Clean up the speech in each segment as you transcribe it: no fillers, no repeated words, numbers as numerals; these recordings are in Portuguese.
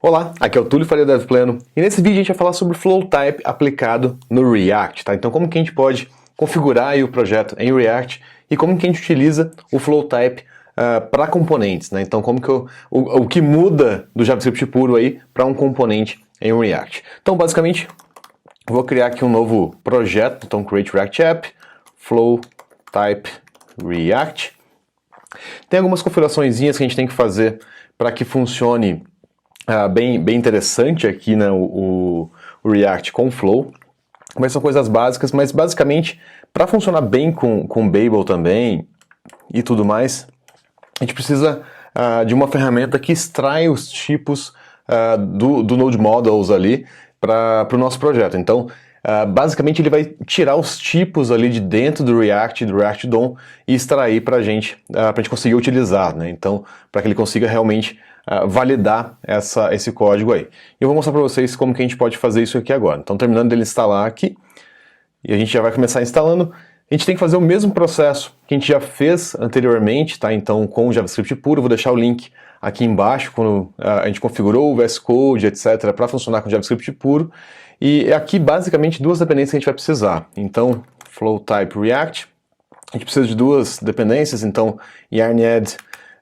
Olá, aqui é o Túlio Faria Dev Pleno e nesse vídeo a gente vai falar sobre Flow Type aplicado no React, tá? Então como que a gente pode configurar aí o projeto em React e como que a gente utiliza o Flow Type para componentes, né? Então como que o que muda do JavaScript puro aí para um componente em React. Então basicamente vou criar aqui um novo projeto, então Create React App, Flow Type React. Tem algumas configuraçõezinhas que a gente tem que fazer para que funcione bem interessante aqui, né, o React com Flow, mas são coisas básicas, mas basicamente para funcionar bem com Babel também e tudo mais, a gente precisa de uma ferramenta que extrai os tipos do Node Models ali para o nosso projeto. Então, basicamente ele vai tirar os tipos ali de dentro do React DOM e extrair para a gente conseguir utilizar, né? Então, para que ele consiga realmente validar esse código aí. E eu vou mostrar para vocês como que a gente pode fazer isso aqui agora. Então, terminando dele instalar aqui, e a gente já vai começar instalando. A gente tem que fazer o mesmo processo que a gente já fez anteriormente, tá? Então, com o JavaScript puro, vou deixar o link aqui embaixo, quando a gente configurou o VS Code, etc., para funcionar com JavaScript puro. E aqui, basicamente, duas dependências que a gente vai precisar. Então, Flow Type React, a gente precisa de duas dependências, então, yarn-add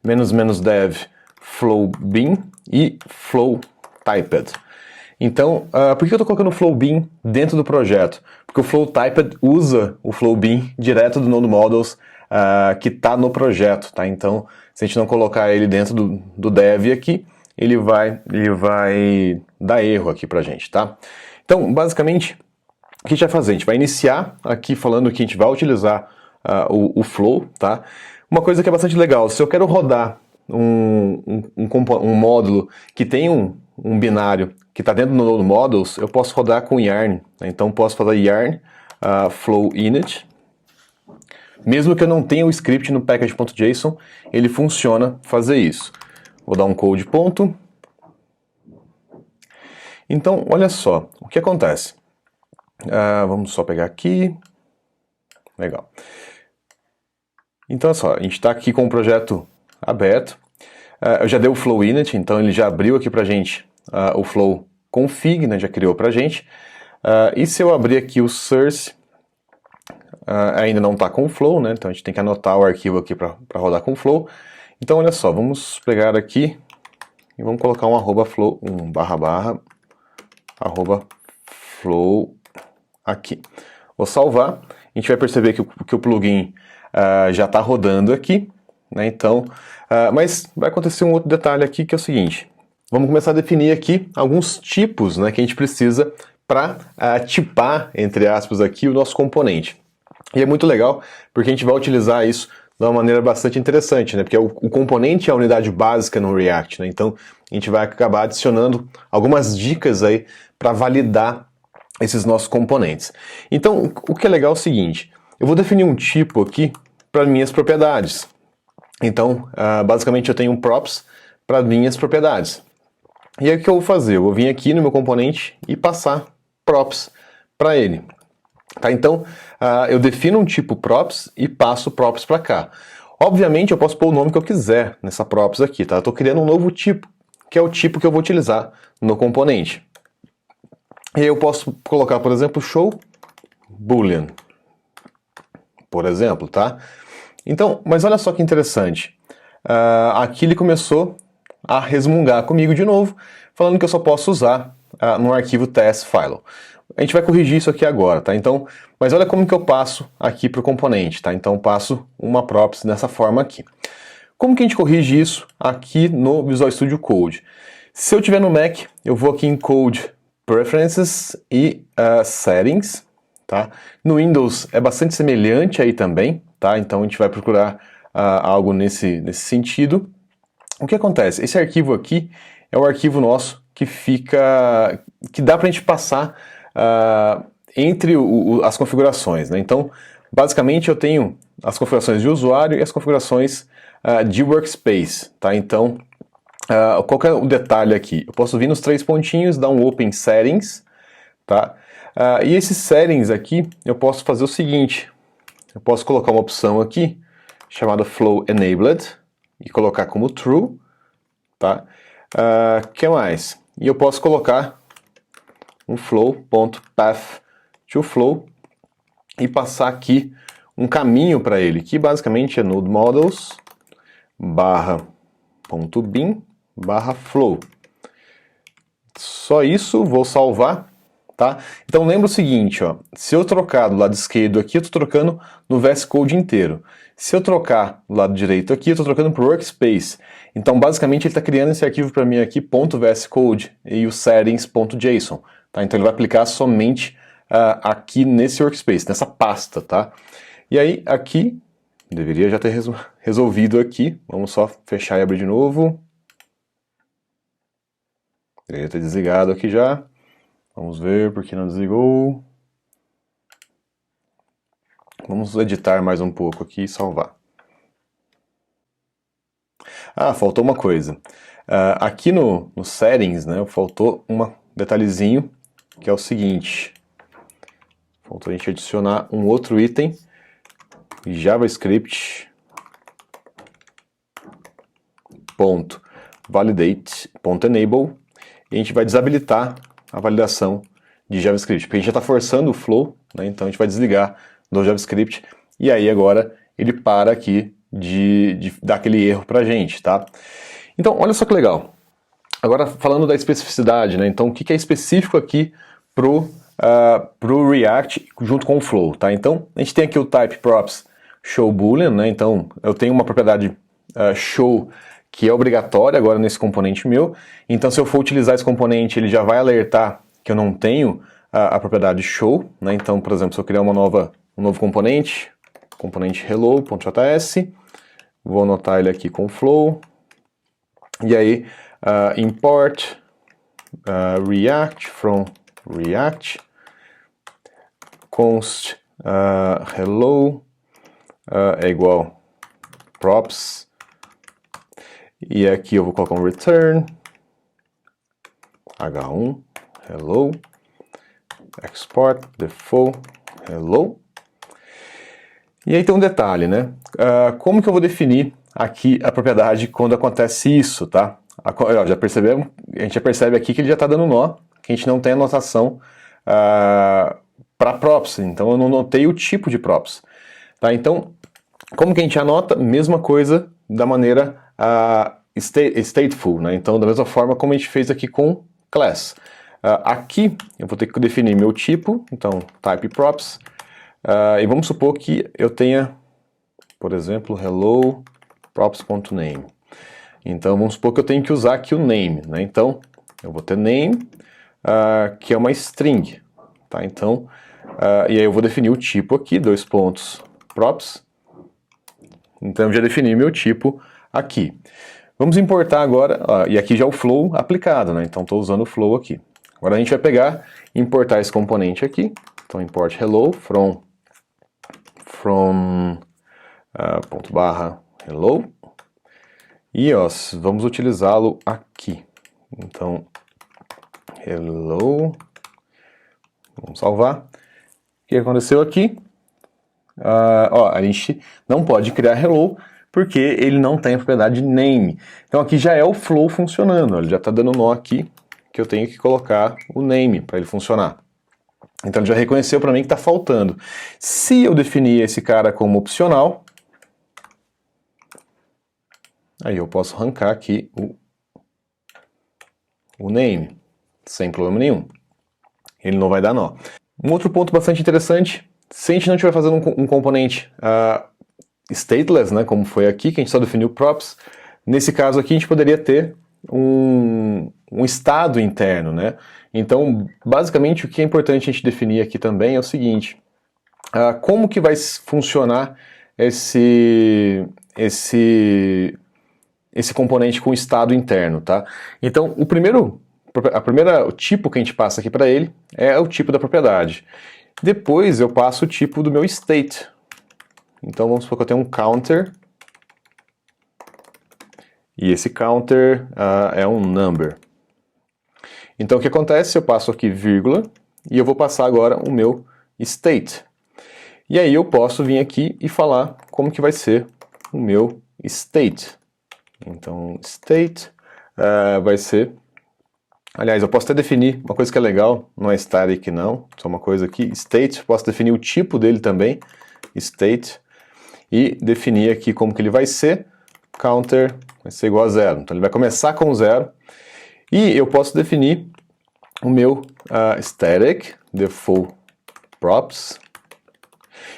--dev flow bin e flow typed. Então, por que eu estou colocando o flow bin dentro do projeto? Porque o flow typed usa o flow bin direto do Node Models que está no projeto, tá? Então, se a gente não colocar ele dentro do dev aqui, ele vai dar erro aqui pra gente, tá? Então, basicamente, o que a gente vai fazer? A gente vai iniciar aqui falando que a gente vai utilizar o flow, tá? Uma coisa que é bastante legal, se eu quero rodar um módulo que tem um binário que está dentro do Node Models, eu posso rodar com yarn, né? Então posso fazer yarn flow init, mesmo que eu não tenha o script no package.json, ele funciona fazer isso. Vou dar um code ponto. Então, olha só, o que acontece? Vamos só pegar aqui. Legal. Então, olha só, a gente está aqui com o projeto aberto. Eu já dei o flow init, então ele já abriu aqui pra gente o flow config, né, já criou pra gente. E se eu abrir aqui o source, ainda não está com o flow, né, então a gente tem que anotar o arquivo aqui para rodar com o flow. Então olha só, vamos pegar aqui e vamos colocar um @flow, /flow aqui. Vou salvar, a gente vai perceber que o plugin já está rodando aqui, né, então, mas vai acontecer um outro detalhe aqui que é o seguinte. Vamos começar a definir aqui alguns tipos, né, que a gente precisa para tipar, entre aspas, aqui o nosso componente. E é muito legal, porque a gente vai utilizar isso de uma maneira bastante interessante, né, porque o componente é a unidade básica no React, né, então a gente vai acabar adicionando algumas dicas aí para validar esses nossos componentes. Então, o que é legal é o seguinte, eu vou definir um tipo aqui para minhas propriedades. Então, basicamente eu tenho um props para minhas propriedades. E aí o que eu vou fazer? Eu vou vir aqui no meu componente e passar props para ele. Tá? Então, eu defino um tipo props e passo props para cá. Obviamente eu posso pôr o nome que eu quiser nessa props aqui, tá? Eu estou criando um novo tipo, que é o tipo que eu vou utilizar no componente. E aí eu posso colocar, por exemplo, show boolean, por exemplo, tá? Então, mas olha só que interessante. Aqui ele começou a resmungar comigo de novo, falando que eu só posso usar no arquivo test_file. A gente vai corrigir isso aqui agora, tá? Então, mas olha como que eu passo aqui para o componente, tá? Então, passo uma props dessa forma aqui. Como que a gente corrige isso aqui no Visual Studio Code? Se eu tiver no Mac, eu vou aqui em Code Preferences e Settings, tá? No Windows é bastante semelhante aí também, tá? Então, a gente vai procurar algo nesse sentido. O que acontece? Esse arquivo aqui é o arquivo nosso que dá para a gente passar entre as configurações, né? Então, basicamente eu tenho as configurações de usuário e as configurações de workspace, tá? Então, qual que é o detalhe aqui? Eu posso vir nos três pontinhos, dar um Open Settings, tá? E esses settings aqui, eu posso fazer o seguinte, eu posso colocar uma opção aqui, chamada Flow Enabled, e colocar como True, tá? Que mais? e eu posso colocar um flow.path to flow e passar aqui um caminho para ele, que basicamente é node models /.bin /flow. Só isso, vou salvar, tá? Então lembra o seguinte, ó, se eu trocar do lado esquerdo aqui, eu estou trocando no VS Code inteiro. Se eu trocar do lado direito aqui, eu estou trocando para o workspace. Então basicamente ele está criando esse arquivo para mim aqui, .vscode, e o settings.json. Tá? Então ele vai aplicar somente aqui nesse workspace, nessa pasta, tá? E aí aqui, deveria já ter resolvido aqui, vamos só fechar e abrir de novo. Deveria ter desligado aqui já. Vamos ver por que não desligou. Vamos editar mais um pouco aqui e salvar. Ah, faltou uma coisa. Aqui no settings, né, faltou um detalhezinho, que é o seguinte. Faltou a gente adicionar um outro item, javascript .validate.enable, e a gente vai desabilitar a validação de JavaScript, porque a gente já está forçando o flow, né, então a gente vai desligar do JavaScript, e aí agora ele para aqui de dar aquele erro para a gente, tá? Então, olha só que legal. Agora, falando da especificidade, né, então o que é específico aqui pro React junto com o Flow, tá? Então, a gente tem aqui o type props show boolean, né? Então, eu tenho uma propriedade show que é obrigatória agora nesse componente meu. Então, se eu for utilizar esse componente, ele já vai alertar que eu não tenho a propriedade show, né? Então, por exemplo, se eu criar um novo componente hello.js, vou anotar ele aqui com flow, e aí import React from React const hello é igual props, e aqui eu vou colocar um return h1 hello export default hello. E aí tem um detalhe, né? Como que eu vou definir aqui a propriedade quando acontece isso, tá? A gente já percebe aqui que ele já está dando nó, que a gente não tem anotação para props, então eu não notei o tipo de props. Tá? Então, como que a gente anota? Mesma coisa da maneira stateful, né? Então, da mesma forma como a gente fez aqui com class. Aqui eu vou ter que definir meu tipo, então type props, e vamos supor que eu tenha, por exemplo, hello props.name. Então vamos supor que eu tenho que usar aqui o name, né? Então eu vou ter name, que é uma string, tá? Então, e aí eu vou definir o tipo aqui, props. Então eu já defini meu tipo aqui. Vamos importar agora, e aqui já o flow aplicado, né? Então estou usando o flow aqui. Agora a gente vai pegar e importar esse componente aqui. Então import hello from ponto barra hello, e vamos utilizá-lo aqui. Então hello, vamos salvar. O que aconteceu aqui? A gente não pode criar hello porque ele não tem a propriedade name. Então aqui já é o flow funcionando, ele já está dando nó aqui que eu tenho que colocar o name para ele funcionar. Então ele já reconheceu para mim que está faltando. Se eu definir esse cara como opcional, aí eu posso arrancar aqui o name, sem problema nenhum. Ele não vai dar nó. Um outro ponto bastante interessante, se a gente não estiver fazendo um componente stateless, né, como foi aqui, que a gente só definiu props, nesse caso aqui a gente poderia ter um estado interno, né? Então, basicamente, o que é importante a gente definir aqui também é o seguinte: como que vai funcionar esse componente com estado interno, tá? Então, o primeiro tipo que a gente passa aqui para ele é o tipo da propriedade. Depois eu passo o tipo do meu state. Então, vamos supor que eu tenho um counter, e esse counter é um number. Então o que acontece? Eu passo aqui vírgula, e eu vou passar agora o meu state. E aí eu posso vir aqui e falar como que vai ser o meu state. Então state vai ser Aliás, eu posso até definir uma coisa que é legal, não é static não, só uma coisa aqui, state, posso definir o tipo dele também, state, e definir aqui como que ele vai ser, counter vai ser igual a 0, então ele vai começar com 0, e eu posso definir o meu static default props.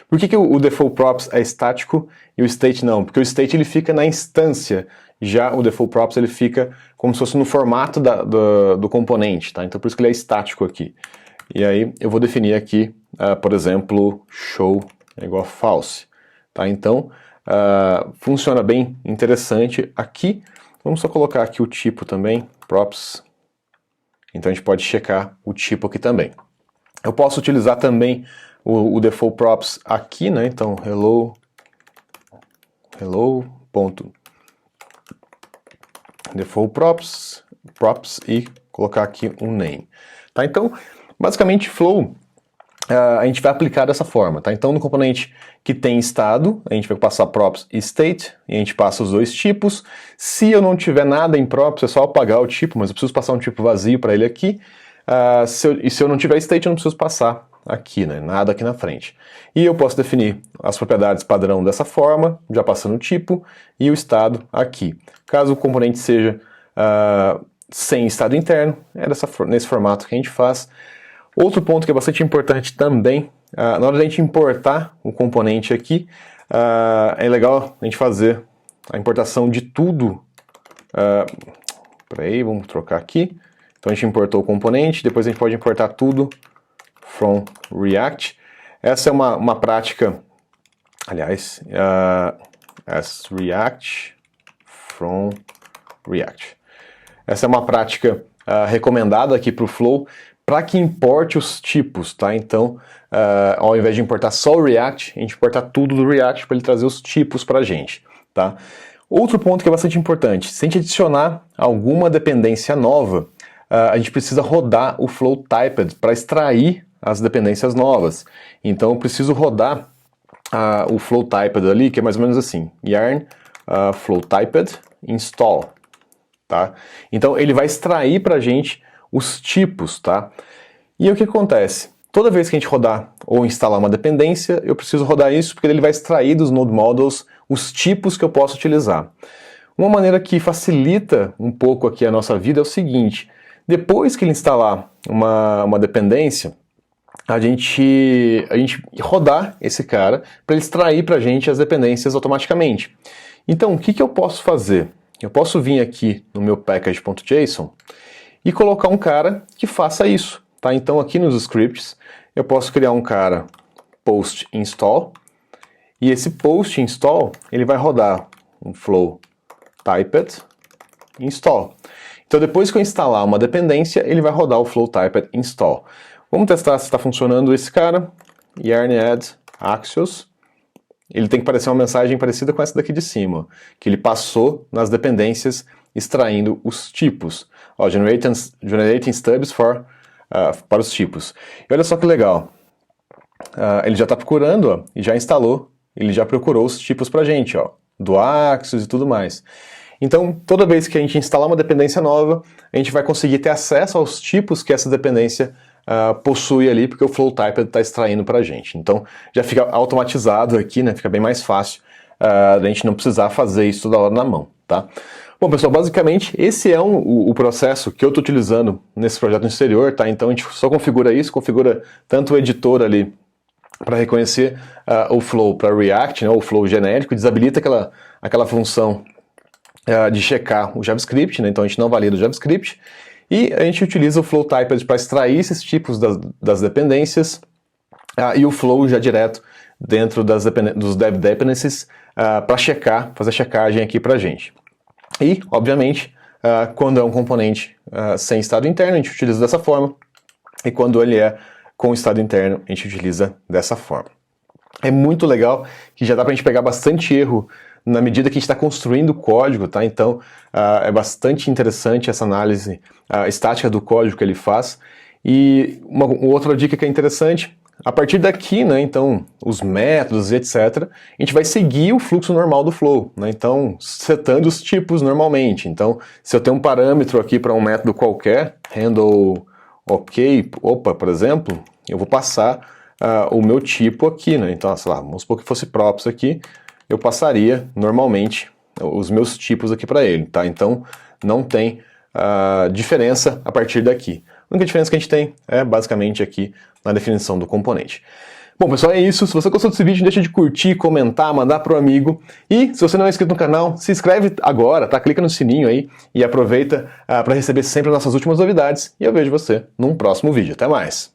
Por que o default props é estático e o state não? Porque o state ele fica na instância, já o default props ele fica como se fosse no formato do componente, tá? Então por isso que ele é estático aqui. E aí eu vou definir aqui, por exemplo, show é igual a false, tá? Então funciona bem interessante aqui. Vamos só colocar aqui o tipo também, props. Então a gente pode checar o tipo aqui também. Eu posso utilizar também o default props aqui, né? Então hello.default props e colocar aqui um name. Tá? Então, basicamente, flow a gente vai aplicar dessa forma. Tá? Então, no componente que tem estado, a gente vai passar props e state, e a gente passa os dois tipos. Se eu não tiver nada em props, é só apagar o tipo, mas eu preciso passar um tipo vazio para ele aqui. Se eu não tiver state, eu não preciso passar aqui, né? Nada aqui na frente. E eu posso definir as propriedades padrão dessa forma, já passando o tipo, e o estado aqui. Caso o componente seja sem estado interno, é nesse formato que a gente faz. Outro ponto que é bastante importante também, na hora de a gente importar o componente aqui, é legal a gente fazer a importação de tudo. Peraí, vamos trocar aqui. Então a gente importou o componente, depois a gente pode importar tudo from React. Essa é uma prática, aliás, as React from React. Essa é uma prática recomendada aqui para o Flow, para que importe os tipos, tá? Então, ao invés de importar só o React, a gente importa tudo do React para ele trazer os tipos para a gente, tá? Outro ponto que é bastante importante, se a gente adicionar alguma dependência nova, a gente precisa rodar o flow typed para extrair as dependências novas. Então eu preciso rodar o flow typed ali, que é mais ou menos assim, yarn flow typed install, tá? Então ele vai extrair para a gente os tipos, tá? E aí, o que acontece? Toda vez que a gente rodar ou instalar uma dependência, eu preciso rodar isso porque ele vai extrair dos node models os tipos que eu posso utilizar. Uma maneira que facilita um pouco aqui a nossa vida é o seguinte: depois que ele instalar uma dependência, a gente rodar esse cara para ele extrair para a gente as dependências automaticamente. Então, o que eu posso fazer? Eu posso vir aqui no meu package.json e colocar um cara que faça isso. Tá? Então, aqui nos scripts, eu posso criar um cara post install, e esse post install ele vai rodar um flow typed install. Então, depois que eu instalar uma dependência, ele vai rodar o flow typed install. Vamos testar se está funcionando esse cara. Yarn add axios. Ele tem que parecer uma mensagem parecida com essa daqui de cima, que ele passou nas dependências extraindo os tipos. Ó, generating stubs para os tipos. E olha só que legal. Ele já está procurando, ó, e já instalou, ele já procurou os tipos para a gente, ó, do axios e tudo mais. Então, toda vez que a gente instalar uma dependência nova, a gente vai conseguir ter acesso aos tipos que essa dependência possui ali, porque o flow type está extraindo para a gente. Então, já fica automatizado aqui, né? Fica bem mais fácil a gente não precisar fazer isso toda hora na mão, tá? Bom, pessoal, basicamente, esse é o processo que eu estou utilizando nesse projeto no exterior, tá? Então, a gente só configura isso, configura tanto o editor ali para reconhecer o flow para React, né, o flow genérico, desabilita aquela função de checar o JavaScript, né? Então a gente não valida o JavaScript, e a gente utiliza o flow typed para extrair esses tipos das dependências, e o flow já direto dentro dos dev dependencies para checar, fazer a checagem aqui para a gente. E, obviamente, quando é um componente sem estado interno, a gente utiliza dessa forma, e quando ele é com estado interno, a gente utiliza dessa forma. É muito legal que já dá para a gente pegar bastante erro na medida que a gente está construindo o código, tá? Então, é bastante interessante essa análise estática do código que ele faz. E uma outra dica que é interessante, a partir daqui, né, então, os métodos, etc., a gente vai seguir o fluxo normal do flow, né, então, setando os tipos normalmente. Então, se eu tenho um parâmetro aqui para um método qualquer, handle ok, opa, por exemplo, eu vou passar o meu tipo aqui, né, então, sei lá, vamos supor que fosse props aqui, eu passaria normalmente os meus tipos aqui para ele, tá? Então, não tem diferença a partir daqui. A única diferença que a gente tem é basicamente aqui na definição do componente. Bom, pessoal, é isso. Se você gostou desse vídeo, deixa de curtir, comentar, mandar para o amigo. E se você não é inscrito no canal, se inscreve agora, tá? Clica no sininho aí e aproveita para receber sempre as nossas últimas novidades. E eu vejo você num próximo vídeo. Até mais!